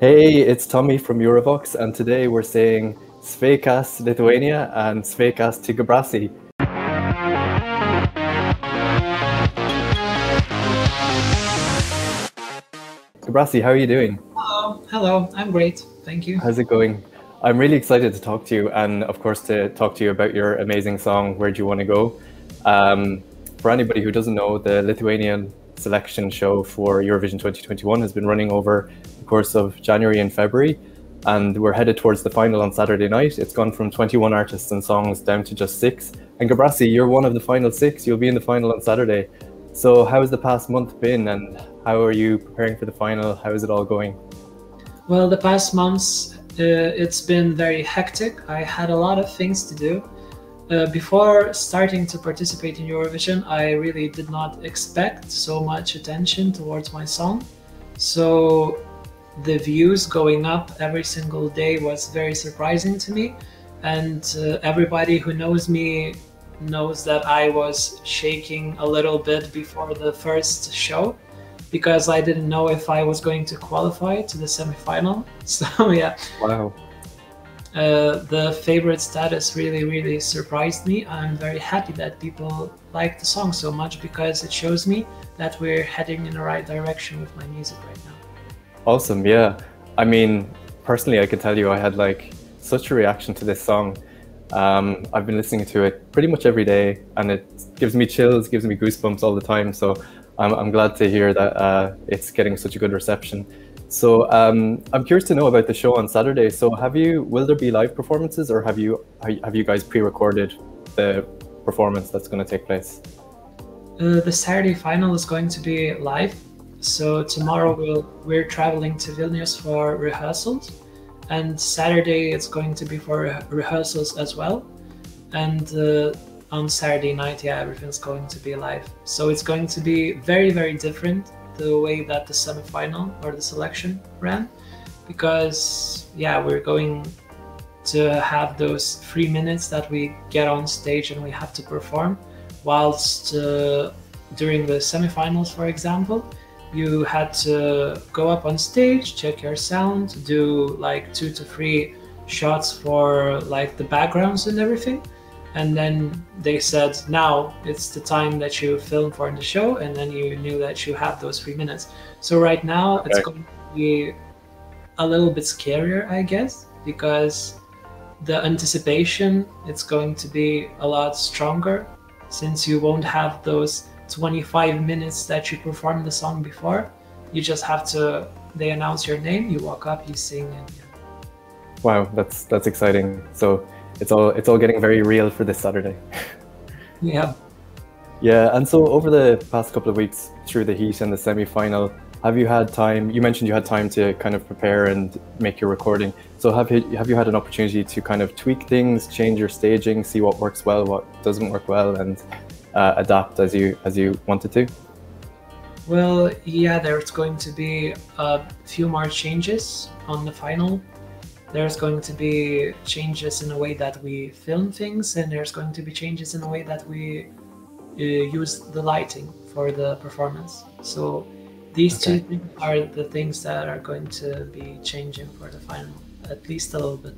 Hey, it's Tommy from Eurovoxx, and today we're saying Sveikas Lithuania and Sveikas Gebrasy. Gebrasy, how are you doing? Hello, I'm great, thank you. How's it going? I'm really excited to talk to you, and of course to talk to you about your amazing song, Where Do You Want to Go? For anybody who doesn't know, the Lithuanian selection show for Eurovision 2021 has been running over the course of January and February, and we're headed towards the final on Saturday night. It's gone from 21 artists and songs down to just 6. And Gebrasy, you're one of the final 6. You'll be in the final on Saturday. So how has the past month been, and how are you preparing for the final? How is it all going? Well, the past months, it's been very hectic. I had a lot of things to do. Before starting to participate in Eurovision, I really did not expect so much attention towards my song. So the views going up every single day was very surprising to me. And everybody who knows me knows that I was shaking a little bit before the first show, because I didn't know if I was going to qualify to the semi-final. So yeah. Wow. The favorite status really surprised me. I'm very happy that people like the song so much, because it shows me that we're heading in the right direction with my music right now. Awesome, yeah. I mean, personally, I can tell you I had like such a reaction to this song. I've been listening to it pretty much every day, and it gives me chills, gives me goosebumps all the time. So I'm glad to hear that it's getting such a good reception. So I'm curious to know about the show on Saturday. So will there be live performances, or have you guys pre-recorded the performance that's going to take place? The Saturday final is going to be live. So tomorrow we're traveling to Vilnius for rehearsals, and Saturday it's going to be for rehearsals as well. And on Saturday night, yeah, everything's going to be live. So it's going to be very different the way that the semi-final or the selection ran, because yeah, we're going to have those 3 minutes that we get on stage and we have to perform, whilst during the semi-finals, for example, you had to go up on stage, check your sound, do like 2 to 3 shots for like the backgrounds and everything. And then they said, now it's the time that you film for the show, and then you knew that you have those 3 minutes. So right now it's going to be a little bit scarier, I guess, because the anticipation, it's going to be a lot stronger, since you won't have those 25 minutes that you performed the song before. You just have to, they announce your name, you walk up, you sing, and yeah. Wow, that's exciting. So it's all getting very real for this Saturday. Yeah. Yeah, and so over the past couple of weeks through the heat and the semi-final, have you had time? You mentioned you had time to kind of prepare and make your recording. So have you had an opportunity to kind of tweak things, change your staging, see what works well, what doesn't work well, and adapt as you wanted to? Well, yeah, there's going to be a few more changes on the final. There's going to be changes in the way that we film things, and there's going to be changes in the way that we use the lighting for the performance. So these two things are the things that are going to be changing for the final, at least a little bit.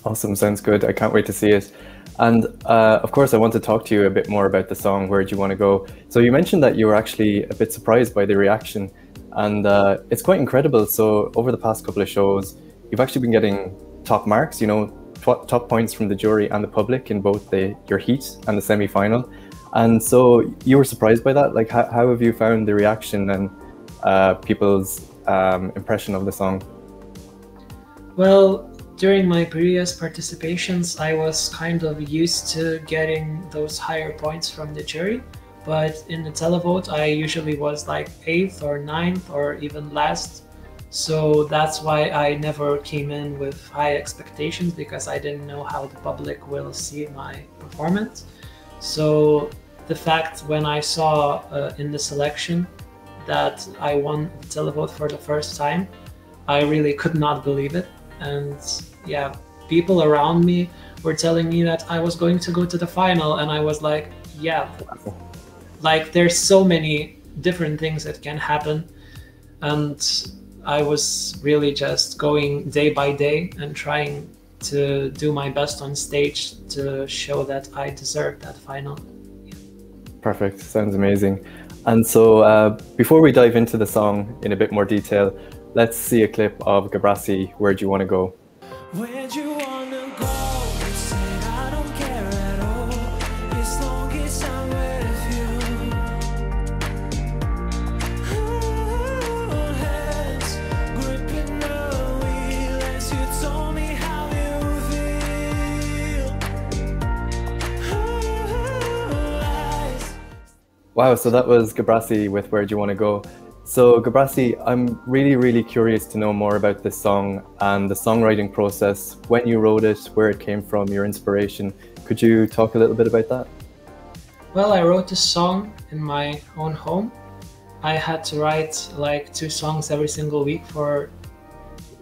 Awesome, sounds good. I can't wait to see it. And of course, I want to talk to you a bit more about the song, Where Do You Want to Go? So you mentioned that you were actually a bit surprised by the reaction, and it's quite incredible. So over the past couple of shows, you've actually been getting top marks, you know, top points from the jury and the public in both your heat and the semi-final. And so you were surprised by that? Like, how have you found the reaction and people's impression of the song? Well, during my previous participations, I was kind of used to getting those higher points from the jury. But in the televote, I usually was like 8th or 9th or even last. So that's why I never came in with high expectations, because I didn't know how the public will see my performance. So the fact when I saw in the selection that I won the televote for the first time, I really could not believe it. And yeah, people around me were telling me that I was going to go to the final, and I was like, yeah, like there's so many different things that can happen. And I was really just going day by day and trying to do my best on stage to show that I deserve that final. Perfect, sounds amazing. And so before we dive into the song in a bit more detail, let's see a clip of Gebrasy, Where'd You Want to Go? Where'd you wanna go? You said I don't care at all, as long as I'm with you. Hands gripping the wheel as you told me how you feel. Wow, so that was Gebrasy with Where'd You Want to Go? So Gebrasy, I'm really curious to know more about this song and the songwriting process, when you wrote it, where it came from, your inspiration. Could you talk a little bit about that? Well, I wrote this song in my own home. I had to write like 2 songs every single week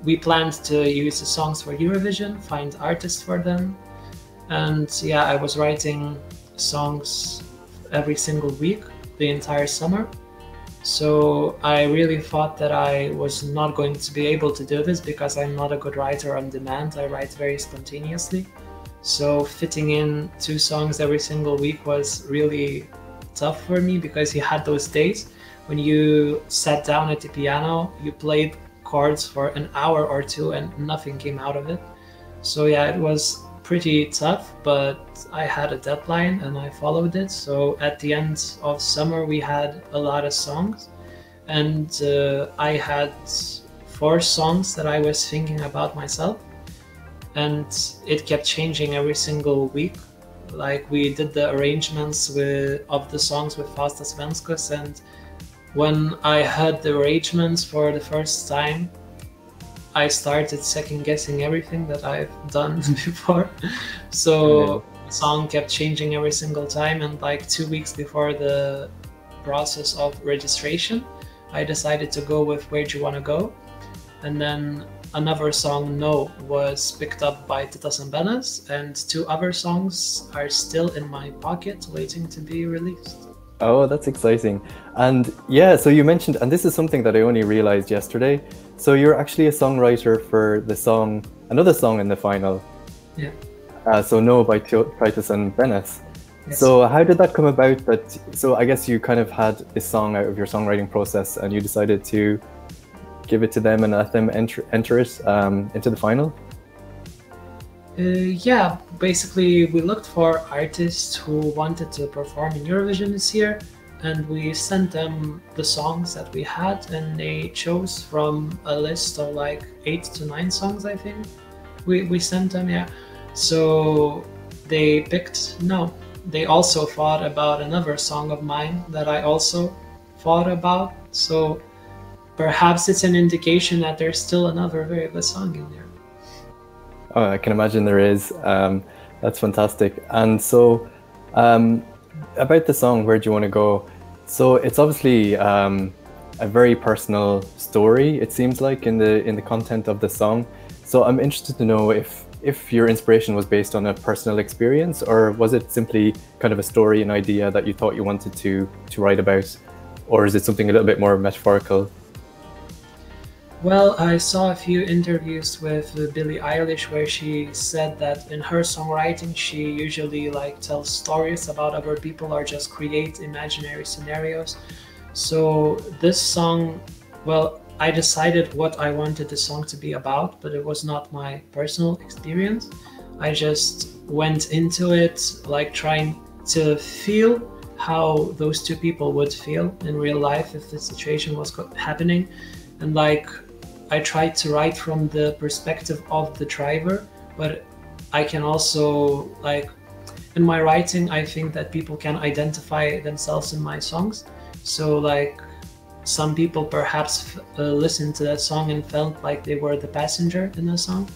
we planned to use the songs for Eurovision, find artists for them. And yeah, I was writing songs every single week, the entire summer. So I really thought that I was not going to be able to do this because I'm not a good writer on demand. I write very spontaneously. So fitting in 2 songs every single week was really tough for me because you had those days when you sat down at the piano, you played chords for an hour or 2 and nothing came out of it. So yeah, it was pretty tough, but I had a deadline and I followed it. So at the end of summer we had a lot of songs, and I had 4 songs that I was thinking about myself, and it kept changing every single week. Like we did the arrangements of the songs with Titas Benas, and when I heard the arrangements for the first time, I started second guessing everything that I've done before. So the song kept changing every single time, and like 2 weeks before the process of registration, I decided to go with Where'd You Want to Go? And then another song, No, was picked up by Titas Benas, and 2 other songs are still in my pocket waiting to be released. Oh, that's exciting. And yeah, so you mentioned, and this is something that I only realized yesterday, so you're actually a songwriter for the song, another song in the final. Yeah. So No by Titas Benas. Yes. So how did that come about? So I guess you kind of had this song out of your songwriting process and you decided to give it to them and let them enter it into the final? Yeah, basically we looked for artists who wanted to perform in Eurovision this year, and we sent them the songs that we had, and they chose from a list of like 8 to 9 songs, I think. We sent them, yeah. So they picked No. They also thought about another song of mine that I also thought about. So perhaps it's an indication that there's still another very good song in there. Oh, I can imagine there is. That's fantastic. And so about the song Where'd You Want to Go? So it's obviously a very personal story, it seems like, in the content of the song. So I'm interested to know if your inspiration was based on a personal experience, or was it simply kind of a story, an idea that you thought you wanted to write about, or is it something a little bit more metaphorical? Well, I saw a few interviews with Billie Eilish where she said that in her songwriting she usually like tells stories about other people or just create imaginary scenarios. So this song, well, I decided what I wanted the song to be about, but it was not my personal experience. I just went into it like trying to feel how those 2 people would feel in real life if the situation was happening. And like I tried to write from the perspective of the driver, but I can also, like, in my writing, I think that people can identify themselves in my songs. So like some people perhaps listened to that song and felt like they were the passenger in the song,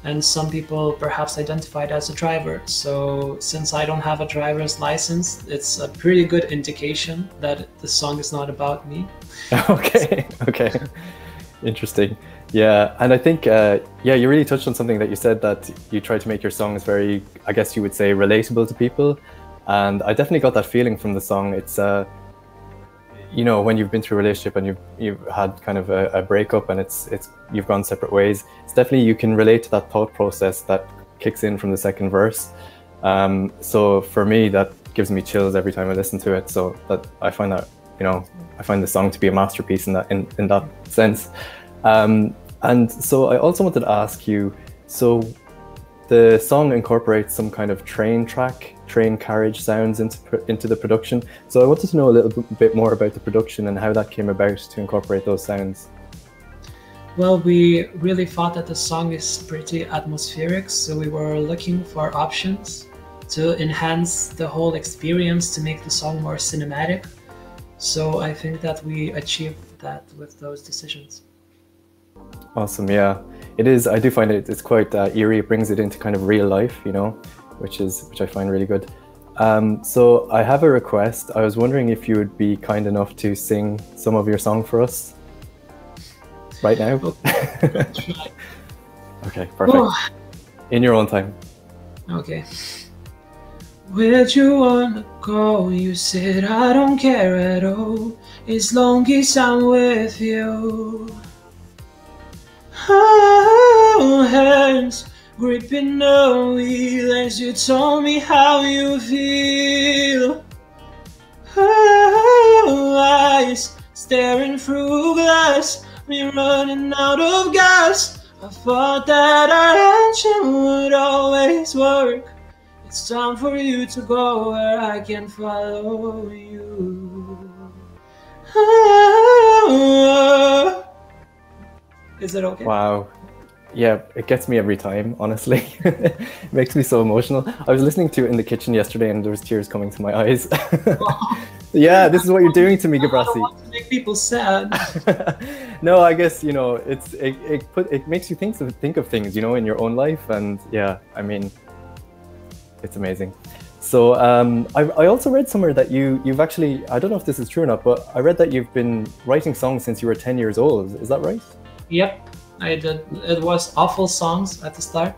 and some people perhaps identified as a driver. So since I don't have a driver's license, it's a pretty good indication that the song is not about me. Okay. Interesting. Yeah, and I think, yeah, you really touched on something that you said, that you try to make your songs very, I guess you would say, relatable to people. And I definitely got that feeling from the song. It's, you know, when you've been through a relationship and you've had kind of a breakup and you've gone separate ways, it's definitely, you can relate to that thought process that kicks in from the second verse. So for me, that gives me chills every time I listen to it. So that I find that, you know, I find the song to be a masterpiece in that sense. And so I also wanted to ask you, so the song incorporates some kind of train carriage sounds into the production. So I wanted to know a little bit more about the production and how that came about to incorporate those sounds. Well, we really thought that the song is pretty atmospheric, so we were looking for options to enhance the whole experience, to make the song more cinematic. So I think that we achieved that with those decisions. Awesome, yeah. It is, I do find it's quite eerie. It brings it into kind of real life, you know, which I find really good. So I have a request. I was wondering if you would be kind enough to sing some of your song for us right now. Okay, perfect. Oh. In your own time. Okay. Where'd you wanna go? You said I don't care at all, as long as I'm with you. Oh, hands gripping the wheel as you told me how you feel. Oh, eyes staring through glass, me running out of gas. I thought that our action would always work. It's time for you to go where I can follow you. Oh. Is it okay? Wow. Yeah, it gets me every time, honestly. It makes me so emotional. I was listening to it in the kitchen yesterday and there was tears coming to my eyes. Yeah, this is what you're doing to me, Gebrasy. I don't want to make people sad. No, I guess, you know, it makes you think of things, you know, in your own life, and yeah, I mean, it's amazing. So I also read somewhere that you've actually, I don't know if this is true or not, but I read that you've been writing songs since you were 10 years old. Is that right? Yep, I did. It was awful songs at the start.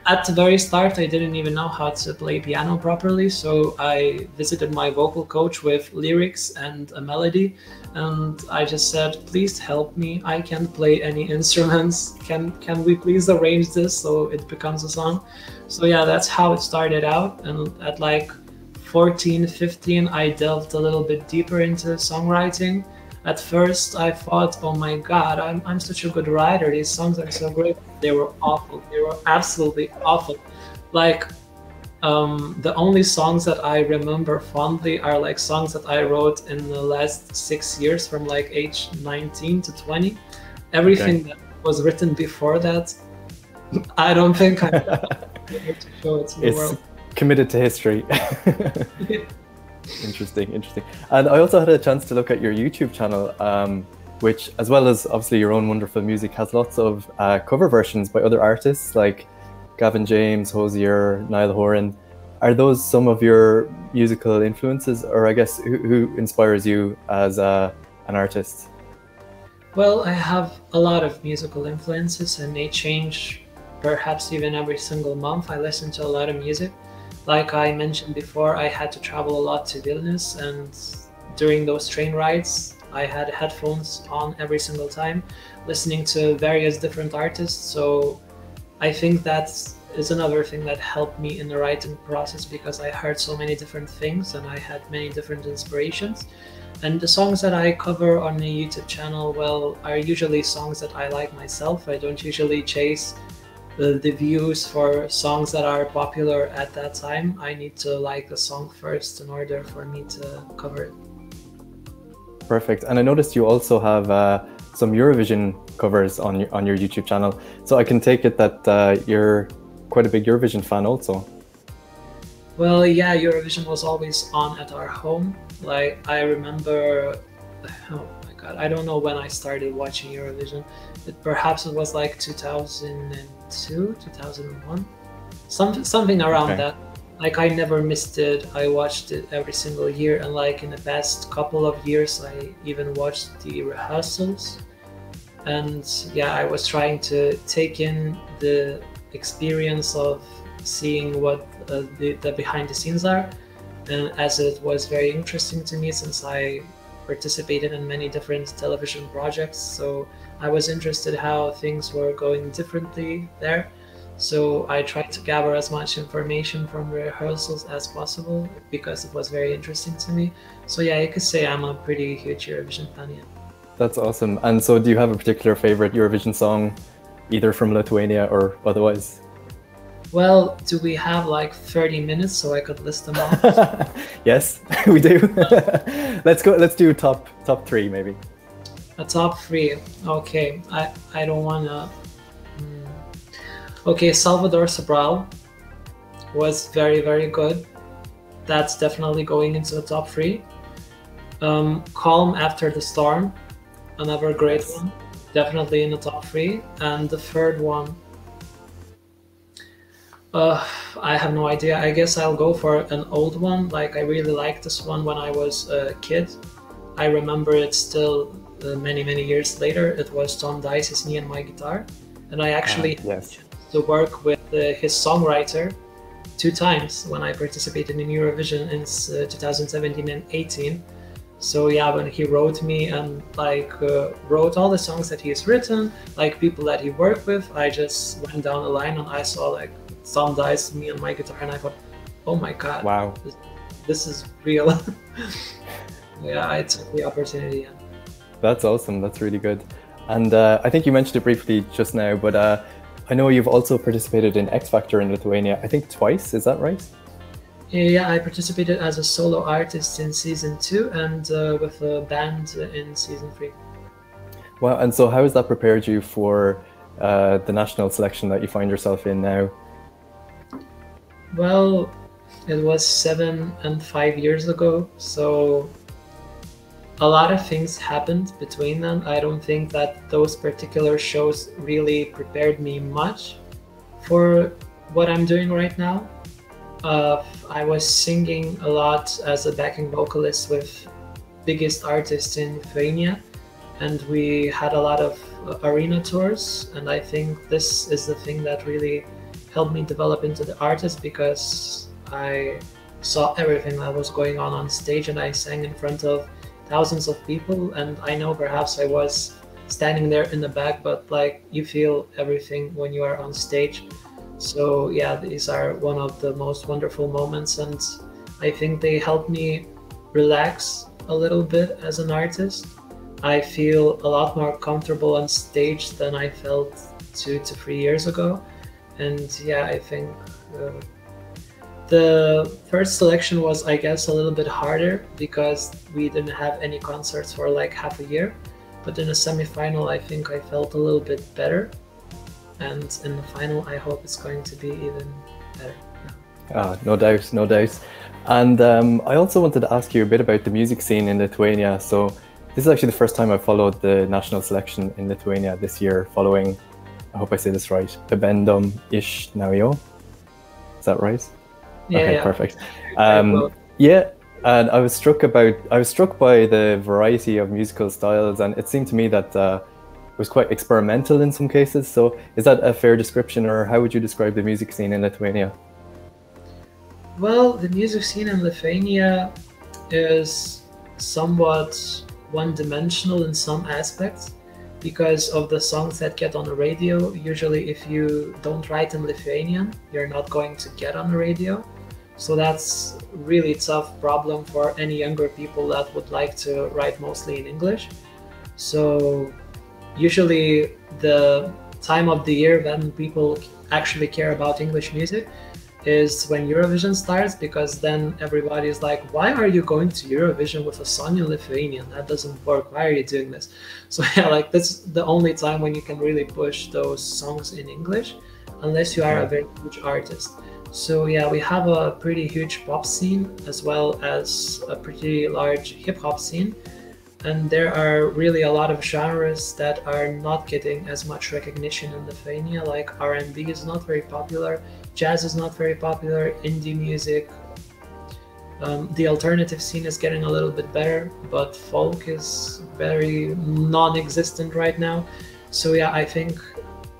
At the very start, I didn't even know how to play piano properly, so I visited my vocal coach with lyrics and a melody, and I just said, please help me, I can't play any instruments, can we please arrange this so it becomes a song? So yeah, that's how it started out, and at like 14, 15, I delved a little bit deeper into songwriting. At first, I thought, oh my god, I'm such a good writer, these songs are so great. They were awful, they were absolutely awful. Like, the only songs that I remember fondly are like songs that I wrote in the last 6 years, from like age 19 to 20. Everything that was written before that, I don't think I'm able to show it to the world. Committed to history. Interesting. And I also had a chance to look at your YouTube channel, which, as well as obviously your own wonderful music, has lots of cover versions by other artists like Gavin James, Hosier, Niall Horan. Are those some of your musical influences, or I guess who inspires you as an artist? Well, I have a lot of musical influences, and they change perhaps even every single month. I listen to a lot of music. Like I mentioned before, I had to travel a lot to Vilnius, and during those train rides, I had headphones on every single time, listening to various different artists. So I think that is another thing that helped me in the writing process, because I heard so many different things and I had many different inspirations. And the songs that I cover on the YouTube channel, well, are usually songs that I like myself. I don't usually chase the views for songs that are popular at that time. I need to like the song first in order for me to cover it. Perfect. And I noticed you also have some Eurovision covers on your YouTube channel. So I can take it that you're quite a big Eurovision fan also. Well, yeah, Eurovision was always on at our home. Like, I remember, oh my god, I don't know when I started watching Eurovision. Perhaps it was like 2002, 2001, something around that. Like, I never missed it. I watched it every single year, and like in the past couple of years, I even watched the rehearsals. And yeah, I was trying to take in the experience of seeing what the behind the scenes are. And as it was very interesting to me, since I participated in many different television projects, so I was interested how things were going differently there. So I tried to gather as much information from rehearsals as possible because it was very interesting to me. So yeah, you could say I'm a pretty huge Eurovision fan. Yeah. That's awesome. And so do you have a particular favorite Eurovision song, either from Lithuania or otherwise? Well, do we have like 30 minutes so I could list them all? Yes, we do. Let's do top three maybe. A top three. Okay, I don't wanna. Okay, Salvador Sobral was very, very good. That's definitely going into the top three. Calm After the Storm, another great one, definitely in the top three. And the third one, I have no idea. I guess I'll go for an old one. Like, I really liked this one when I was a kid. I remember it still many, many years later. It was Tom Dice's Me and My Guitar. And I actually to work with his songwriter 2 times when I participated in Eurovision in 2017 and 18. So yeah, when he wrote me and like wrote all the songs that he's written, like people that he worked with, I just went down the line and I saw like Tom Dice, Me and My Guitar, and I thought, oh my god, wow, this is real. Yeah, I took the opportunity. Yeah. That's awesome. That's really good. And I think you mentioned it briefly just now, but I know you've also participated in XFactor in Lithuania, I think twice, is that right? Yeah, I participated as a solo artist in season 2 and with a band in season 3. Wow, and so how has that prepared you for the national selection that you find yourself in now? Well, it was 7 and 5 years ago, so a lot of things happened between them. I don't think that those particular shows really prepared me much for what I'm doing right now. I was singing a lot as a backing vocalist with biggest artists in Lithuania, and we had a lot of arena tours, and I think this is the thing that really helped me develop into the artist, because I saw everything that was going on stage, and I sang in front of thousands of people, and I know perhaps I was standing there in the back, but like you feel everything when you are on stage. So yeah, these are one of the most wonderful moments, and I think they help me relax a little bit as an artist. I feel a lot more comfortable on stage than I felt 2 to 3 years ago. And yeah, I think the first selection was, I guess, a little bit harder because we didn't have any concerts for like half a year. But in the semi-final, I think I felt a little bit better. And in the final, I hope it's going to be even better. No doubt, no doubt. And I also wanted to ask you a bit about the music scene in Lithuania. So this is actually the first time I've followed the national selection in Lithuania this year, following, I hope I say this right, Pabandom ish Naujo. Is that right? Yeah, okay, yeah. Perfect. Yeah, and I was struck by the variety of musical styles, and it seemed to me that it was quite experimental in some cases. So is that a fair description, or how would you describe the music scene in Lithuania? Well, the music scene in Lithuania is somewhat one-dimensional in some aspects because of the songs that get on the radio. Usually if you don't write in Lithuanian, you're not going to get on the radio. So that's really tough problem for any younger people that would like to write mostly in English. So usually the time of the year when people actually care about English music is when Eurovision starts, because then everybody is like, why are you going to Eurovision with a song in Lithuanian? That doesn't work. Why are you doing this? So yeah, like that's the only time when you can really push those songs in English, unless you are a very huge artist. So yeah, we have a pretty huge pop scene as well as a pretty large hip hop scene. And there are really a lot of genres that are not getting as much recognition in Lithuania, like R&B is not very popular, jazz is not very popular, indie music. The alternative scene is getting a little bit better, but folk is very non-existent right now. So yeah, I think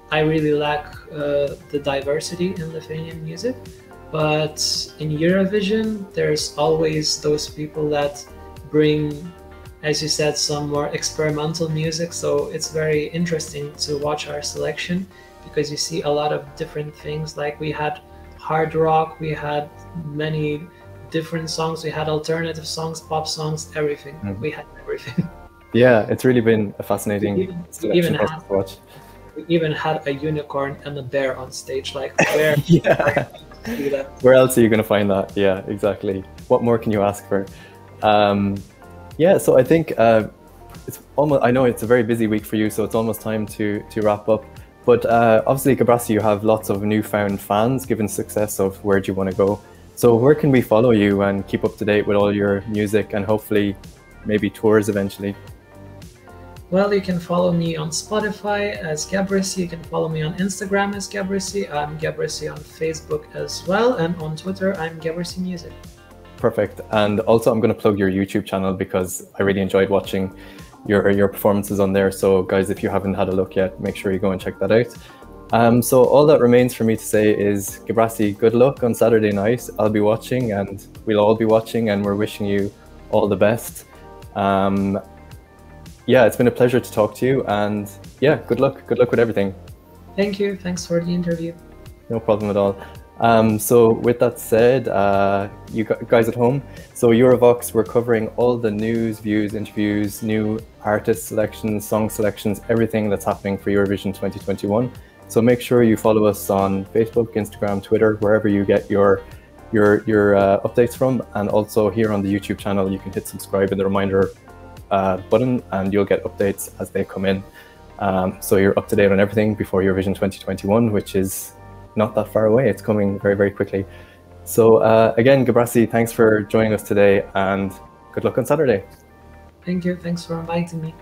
I really lack the diversity in Lithuanian music. But in Eurovision, there's always those people that bring as you said, some more experimental music. So it's very interesting to watch our selection because you see a lot of different things. Like we had hard rock, we had many different songs, we had alternative songs, pop songs, everything. We had everything. Yeah, it's really been a fascinating selection for us to watch. We even had a unicorn and a bear on stage. Like where? Yeah. Do that? Where else are you going to find that? Yeah, exactly. What more can you ask for? Yeah, so I think it's almost. I know it's a very busy week for you, so it's almost time to wrap up. But obviously, Gebrasy, you have lots of newfound fans given success of Where Do You Want to Go. So where can we follow you and keep up to date with all your music and hopefully maybe tours eventually? Well, you can follow me on Spotify as Gebrasy. You can follow me on Instagram as Gebrasy. I'm Gebrasy on Facebook as well. And on Twitter, I'm Gebrasy Music. Perfect. And also, I'm going to plug your YouTube channel because I really enjoyed watching your performances on there. So guys, if you haven't had a look yet, make sure you go and check that out. So all that remains for me to say is, Gebrasy, good luck on Saturday night. I'll be watching and we'll all be watching and we're wishing you all the best. Yeah, it's been a pleasure to talk to you and yeah, good luck with everything. Thank you. Thanks for the interview. No problem at all. So with that said, you guys at home, so Eurovoxx, we're covering all the news, views, interviews, new artist selections, song selections, everything that's happening for Eurovision 2021. So make sure you follow us on Facebook, Instagram, Twitter, wherever you get your updates from. And also here on the YouTube channel, you can hit subscribe and the reminder button and you'll get updates as they come in. So you're up to date on everything before Eurovision 2021, which is not that far away. It's coming very, very quickly. So again, Gebrasy, thanks for joining us today and good luck on Saturday. Thank you. Thanks for inviting me.